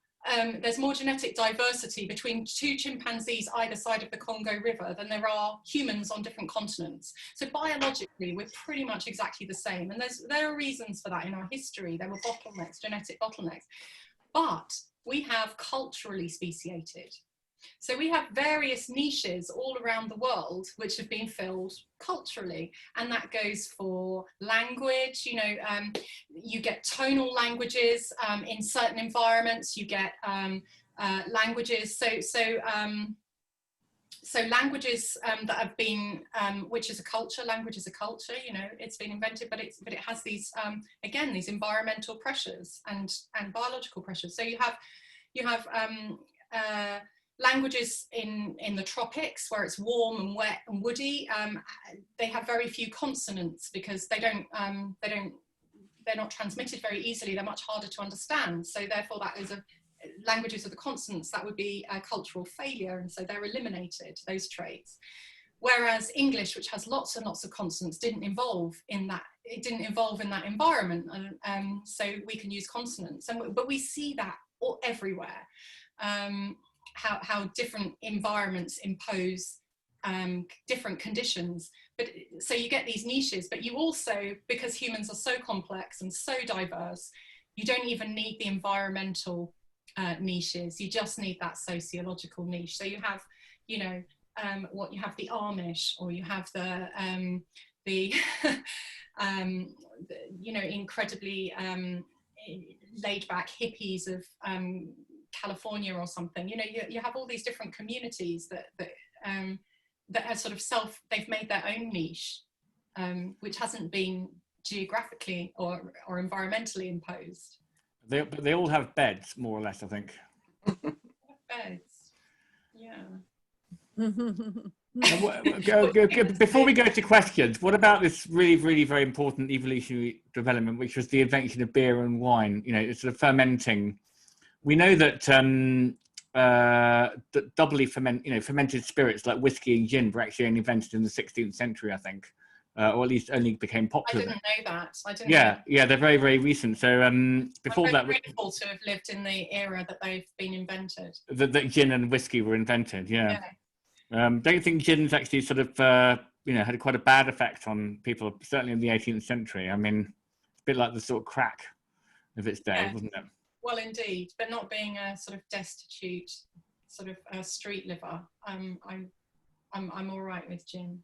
There's more genetic diversity between two chimpanzees either side of the Congo River than there are humans on different continents. So biologically, we're pretty much exactly the same. And there are reasons for that in our history. There were bottlenecks, genetic bottlenecks. But we have culturally speciated. So we have various niches all around the world which have been filled culturally, and that goes for language. You know, you get tonal languages in certain environments. You get languages. So so languages that have been, which is a culture, language is a culture, you know, it's been invented, but it has these, again, these environmental pressures and biological pressures. So you have languages in the tropics where it's warm and wet and woody. They have very few consonants because they're not transmitted very easily. They're much harder to understand. So therefore that is languages of the consonants, that would be a cultural failure, and so they're eliminated, those traits. Whereas English, which has lots and lots of consonants, didn't evolve in that environment, and so we can use consonants. But we see that everywhere, how different environments impose different conditions. But so you get these niches, but you also, because humans are so complex and so diverse, you don't even need the environmental niches. You just need that sociological niche. So you have, you know, you have the Amish, or you have the you know, incredibly laid back hippies of California or something. You know, you have all these different communities that are sort of they've made their own niche, which hasn't been geographically or environmentally imposed. They all have beds, more or less, I think. Beds, yeah. Before we go to questions, what about this really, really very important evolutionary development, which was the invention of beer and wine? You know, it's sort of fermenting. We know that that doubly fermented spirits like whiskey and gin were actually only invented in the 16th century, I think. Or at least only became popular. I didn't know that. Yeah, they're very, very recent. So before that, I'm very grateful to have lived in the era that they've been invented. That gin and whiskey were invented. Yeah. Don't you think gin's actually sort of had quite a bad effect on people, certainly in the 18th century? I mean, it's a bit like the sort of crack of its day, wasn't it? Well, indeed, but not being a sort of destitute sort of street liver, I'm all right with gin.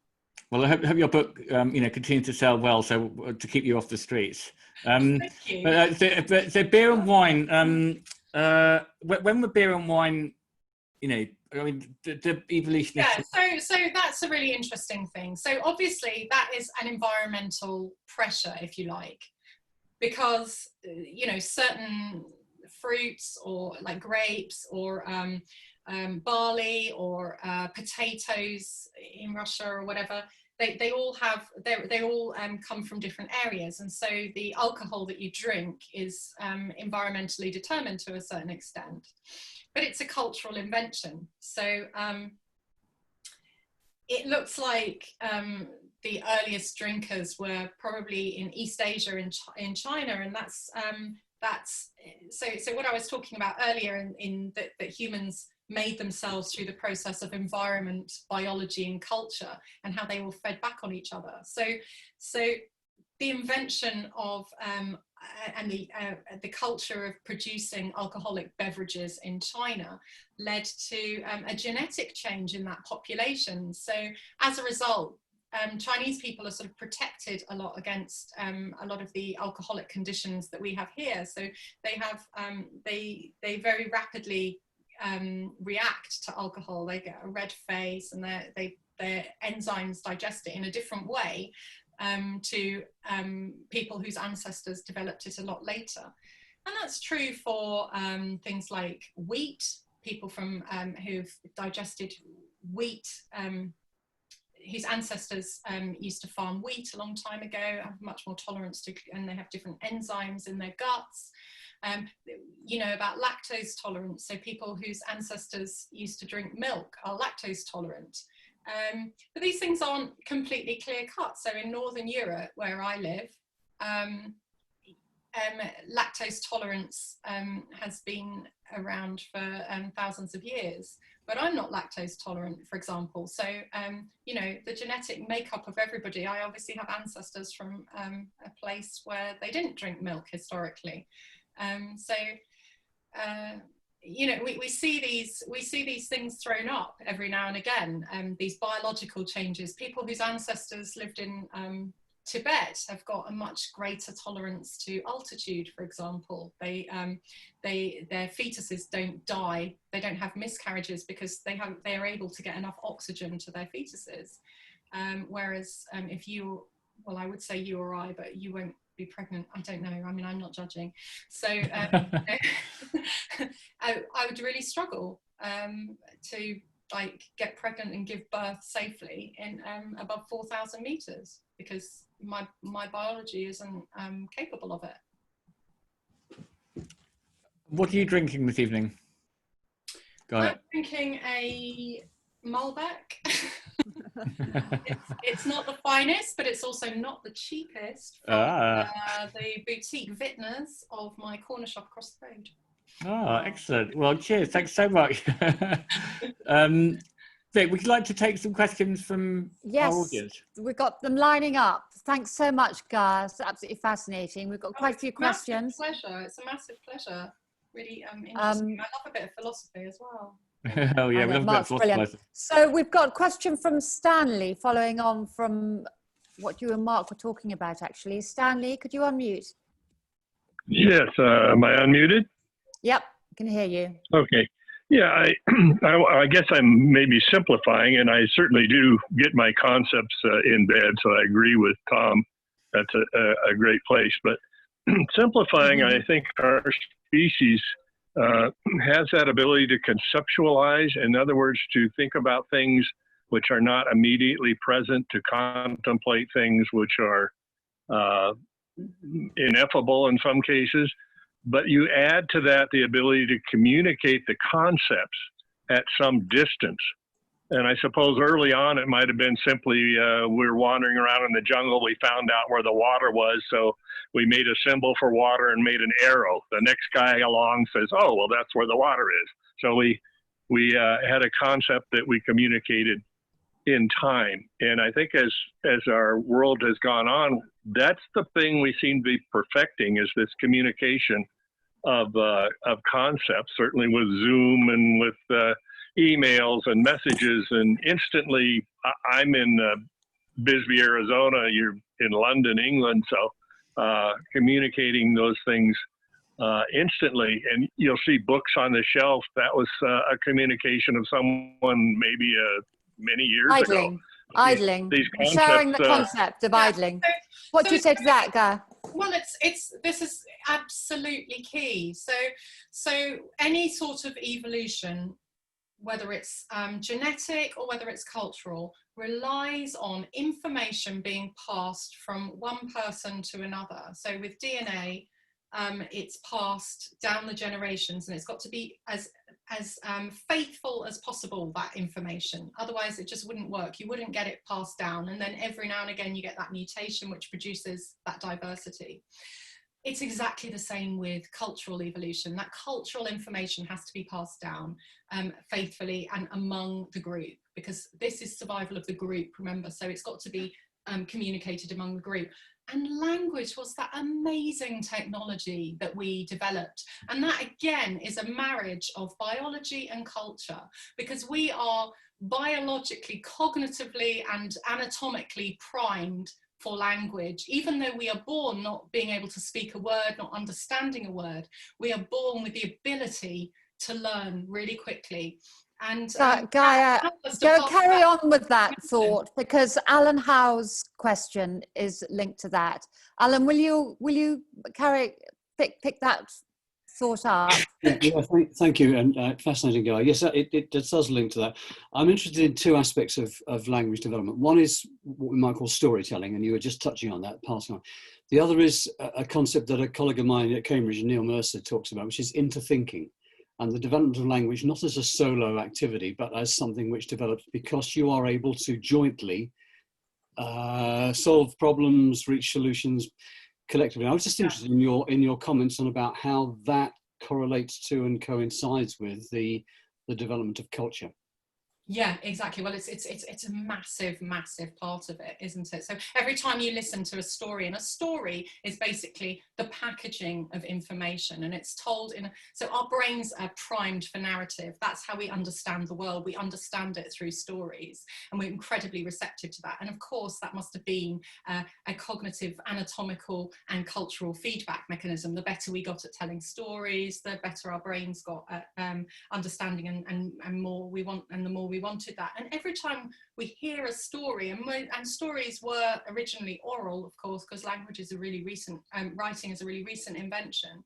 Well, I hope your book, continues to sell well, so to keep you off the streets. Thank you. So beer and wine. When were beer and wine? You know, I mean, the evolution. Yeah. So that's a really interesting thing. So obviously, that is an environmental pressure, if you like, because you know, certain fruits, or like grapes, or barley, or potatoes in Russia or whatever. They all come from different areas, and so the alcohol that you drink is environmentally determined to a certain extent, but it's a cultural invention. So it looks like the earliest drinkers were probably in East Asia, in China, and that's so what I was talking about earlier, in that humans made themselves through the process of environment, biology, and culture, and how they all fed back on each other. So the invention of and the culture of producing alcoholic beverages in China led to a genetic change in that population. So as a result, Chinese people are sort of protected a lot against a lot of the alcoholic conditions that we have here. So they have they very rapidly react to alcohol. They get a red face, and their enzymes digest it in a different way to people whose ancestors developed it a lot later. And that's true for things like wheat. People from who've digested wheat, whose ancestors used to farm wheat a long time ago, have much more tolerance to, and they have different enzymes in their guts. You know about lactose tolerance, so people whose ancestors used to drink milk are lactose tolerant. But these things aren't completely clear cut. So in Northern Europe, where I live, lactose tolerance has been around for thousands of years, but I'm not lactose tolerant, for example. So, you know, the genetic makeup of everybody, I obviously have ancestors from a place where they didn't drink milk historically. You know, we see these things thrown up every now and again, these biological changes. People whose ancestors lived in Tibet have got a much greater tolerance to altitude, for example. Their fetuses don't die, they don't have miscarriages because they are able to get enough oxygen to their fetuses. Whereas if you, well, I would say you or I, but you won't be pregnant. I don't know. I mean, I'm not judging. So I would really struggle to like get pregnant and give birth safely in above 4,000 meters because my biology isn't capable of it. What are you drinking this evening, Gaia? I'm drinking a Malbec. It's not the finest, but it's also not the cheapest from the boutique vintners of my corner shop across the road. Oh, excellent. Well, cheers. Thanks so much. Vic, would you like to take some questions from our audience? Yes, we've got them lining up. Thanks so much, guys. Absolutely fascinating. We've got quite a few questions. Pleasure. It's a massive pleasure. Really interesting. I love a bit of philosophy as well. Oh yeah, we love Mark's a bit of brilliant. philosophy. So we've got a question from Stanley, following on from what you and Mark were talking about, actually. Stanley, could you unmute? Yes, am I unmuted? Yep, I can hear you. Okay. Yeah, I guess I'm maybe simplifying, and I certainly do get my concepts in bed, so I agree with Tom. That's a great place. But simplifying, I think our species has that ability to conceptualize, in other words, to think about things which are not immediately present, to contemplate things which are ineffable in some cases. But you add to that the ability to communicate the concepts at some distance. And I suppose early on it might have been simply we're wandering around in the jungle, we found out where the water was, so we made a symbol for water and made an arrow. The next guy along says, oh, well, that's where the water is. So we had a concept that we communicated in time. And I think as our world has gone on, that's the thing we seem to be perfecting, is this communication of concepts, certainly with Zoom and with emails and messages. And instantly, I'm in Bisbee, Arizona, you're in London, England, so communicating those things instantly. And you'll see books on the shelf. That was a communication of someone maybe many years ago. Idling. These concepts, sharing the concept of idling. What do you say to that, Guy? Well, this is absolutely key. So any sort of evolution, whether it's genetic or whether it's cultural, relies on information being passed from one person to another. So with DNA, it's passed down the generations, and it's got to be as faithful as possible, that information. Otherwise it just wouldn't work. You wouldn't get it passed down, and then every now and again you get that mutation which produces that diversity. It's exactly the same with cultural evolution. That cultural information has to be passed down faithfully and among the group, because this is survival of the group, remember, so it's got to be communicated among the group. And language was that amazing technology that we developed. And that, again, is a marriage of biology and culture, because we are biologically, cognitively, and anatomically primed for language. Even though we are born not being able to speak a word, not understanding a word, we are born with the ability to learn really quickly. And Gaia, carry on with that thought, because Alan Howe's question is linked to that. Alan, will you pick that thought up? Yeah, thank you, and fascinating, Guy. Yes, it does link to that. I'm interested in two aspects of language development. One is what we might call storytelling, and you were just touching on that, passing on. The other is a concept that a colleague of mine at Cambridge, Neil Mercer, talks about, which is interthinking. And the development of language, not as a solo activity, but as something which develops because you are able to jointly solve problems, reach solutions collectively. I was just interested in your comments on about how that correlates to and coincides with the development of culture. Yeah, exactly. Well, it's a massive part of it, isn't it? So every time you listen to a story, and a story is basically the packaging of information, and it's told in. So our brains are primed for narrative. That's how we understand the world. We understand it through stories, and we're incredibly receptive to that. And of course, that must have been a cognitive, anatomical, and cultural feedback mechanism. The better we got at telling stories, the better our brains got at understanding, and more we want, and the more we wanted that. And every time we hear a story, and stories were originally oral, of course, because language is a really recent, writing is a really recent invention.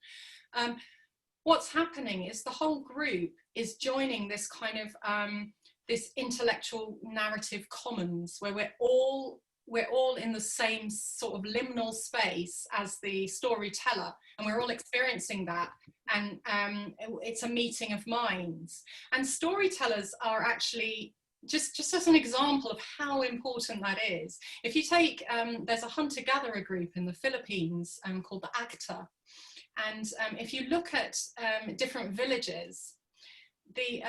What's happening is the whole group is joining this kind of this intellectual narrative commons, where we're all in the same sort of liminal space as the storyteller, and we're all experiencing that. And it's a meeting of minds. And storytellers are actually, just as an example of how important that is, if you take, there's a hunter-gatherer group in the Philippines called the Agta. And if you look at different villages, the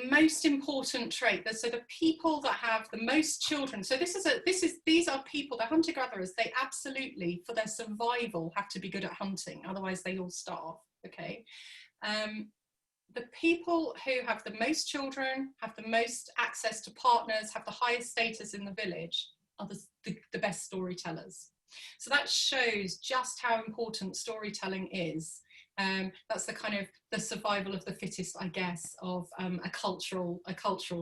most important trait, so the people that have the most children, so these are people, the hunter-gatherers, they absolutely, for their survival, have to be good at hunting, otherwise they all starve, okay? The people who have the most children, have the most access to partners, have the highest status in the village, are the best storytellers. So that shows just how important storytelling is. That's the kind of the survival of the fittest, I guess, of a cultural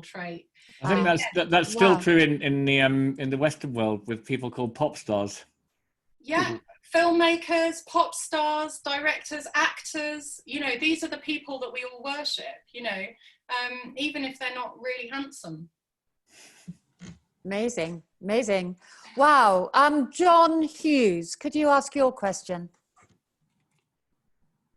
trait. I think that's still true in the Western world with people called pop stars. Yeah, filmmakers, pop stars, directors, actors. You know, these are the people that we all worship. You know, even if they're not really handsome. Amazing, amazing. Wow. John Hughes, could you ask your question?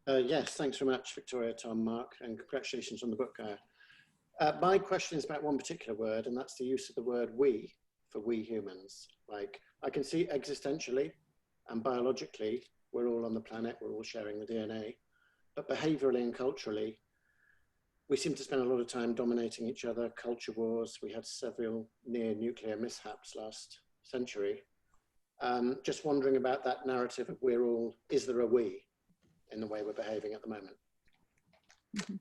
Yes, thanks very much, Victoria, Tom, Mark, and congratulations on the book, Gaia. My question is about one particular word, and that's the use of the word we for we humans. Like, I can see existentially and biologically, we're all on the planet, we're all sharing the DNA, but behaviorally and culturally, we seem to spend a lot of time dominating each other, culture wars. We had several near nuclear mishaps last century. Just wondering about that narrative of is there a we in the way we're behaving at the moment?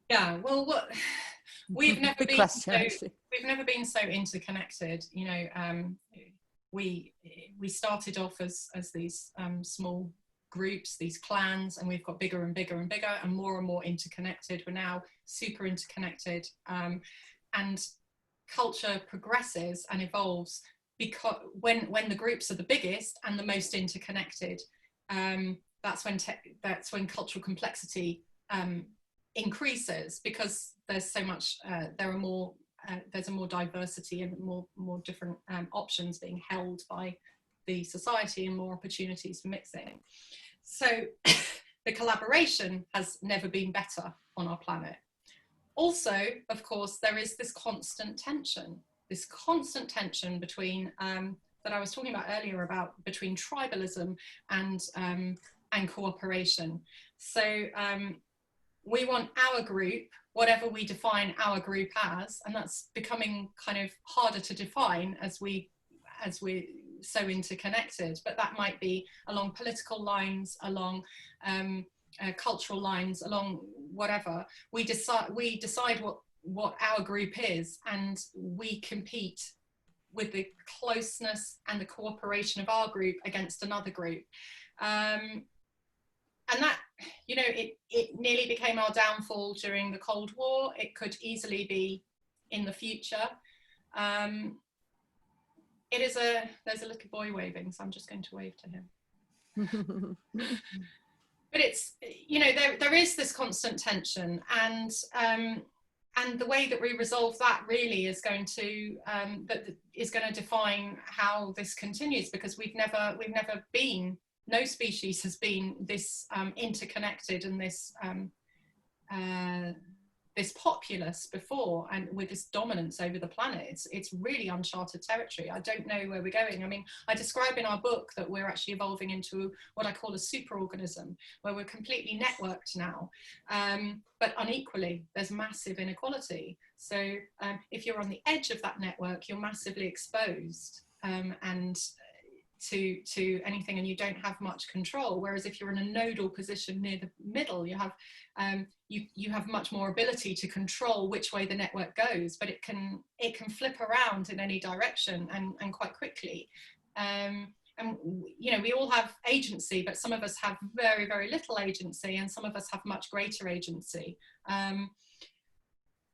Yeah, well, we've never been so interconnected. You know, we started off as these small groups, these clans, and we've got bigger and bigger and bigger and more interconnected. We're now super interconnected, and culture progresses and evolves because when the groups are the biggest and the most interconnected, that's when cultural complexity increases, because there's so much there's a more diversity and more different options being held by the society and more opportunities for mixing. So the collaboration has never been better on our planet. Also, of course, there is this constant tension between that I was talking about earlier, between tribalism and cooperation. So we want our group, whatever we define our group as, and that's becoming kind of harder to define as we're so interconnected, but that might be along political lines, along cultural lines, along whatever. We decide what our group is, and we compete with the closeness and the cooperation of our group against another group. And that, you know, it nearly became our downfall during the Cold War. It could easily be in the future. There's a little boy waving, so I'm just going to wave to him. But it's, you know, there is this constant tension, and the way that we resolve that really is going to define how this continues, because we've never been, no species has been this interconnected and this populous before, and with this dominance over the planet. It's really uncharted territory. I don't know where we're going. I mean, I describe in our book that we're actually evolving into what I call a superorganism, where we're completely networked now, but unequally. There's massive inequality. So if you're on the edge of that network, you're massively exposed and to anything, and you don't have much control. Whereas if you're in a nodal position near the middle, you have you have much more ability to control which way the network goes, but it can flip around in any direction and quite quickly. And you know, we all have agency, but some of us have very, very little agency, and some of us have much greater agency.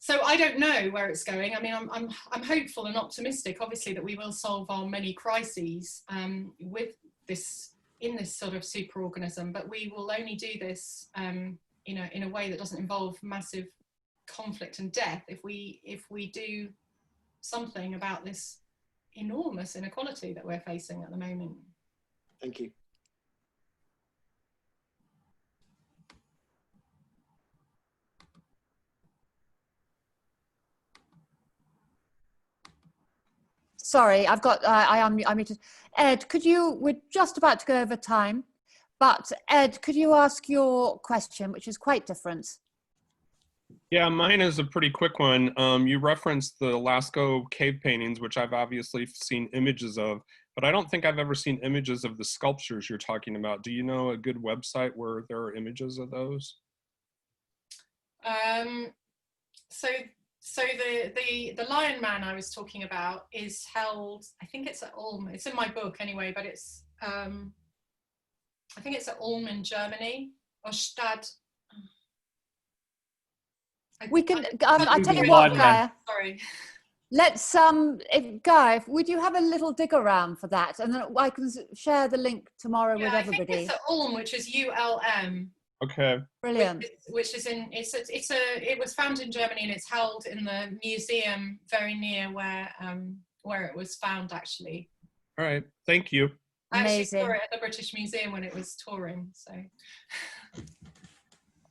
So I don't know where it's going. I mean, I'm hopeful and optimistic, obviously, that we will solve our many crises with this, in this sort of superorganism, but we will only do this in a way that doesn't involve massive conflict and death if we do something about this enormous inequality that we're facing at the moment. Thank you. Sorry, I've got, I'm muted. Ed, we're just about to go over time, but Ed, could you ask your question, which is quite different? Yeah, mine is a pretty quick one. You referenced the Lascaux cave paintings, which I've obviously seen images of, but I don't think I've ever seen images of the sculptures you're talking about. Do you know a good website where there are images of those? So the Lion Man I was talking about is held, I think it's at Ulm. It's in my book anyway, but it's I think it's at Ulm in Germany, or Stad. We can. I tell you what, Gaia. Sorry. Let's Guy, would you have a little dig around for that, and then I can share the link tomorrow with everybody. I think it's at Ulm, which is ULM. Okay. Brilliant. Which is in it was found in Germany, and it's held in the museum very near where it was found, actually. All right. Thank you. I actually saw it at the British Museum when it was touring. So.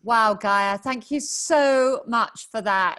Wow, Gaia, thank you so much for that.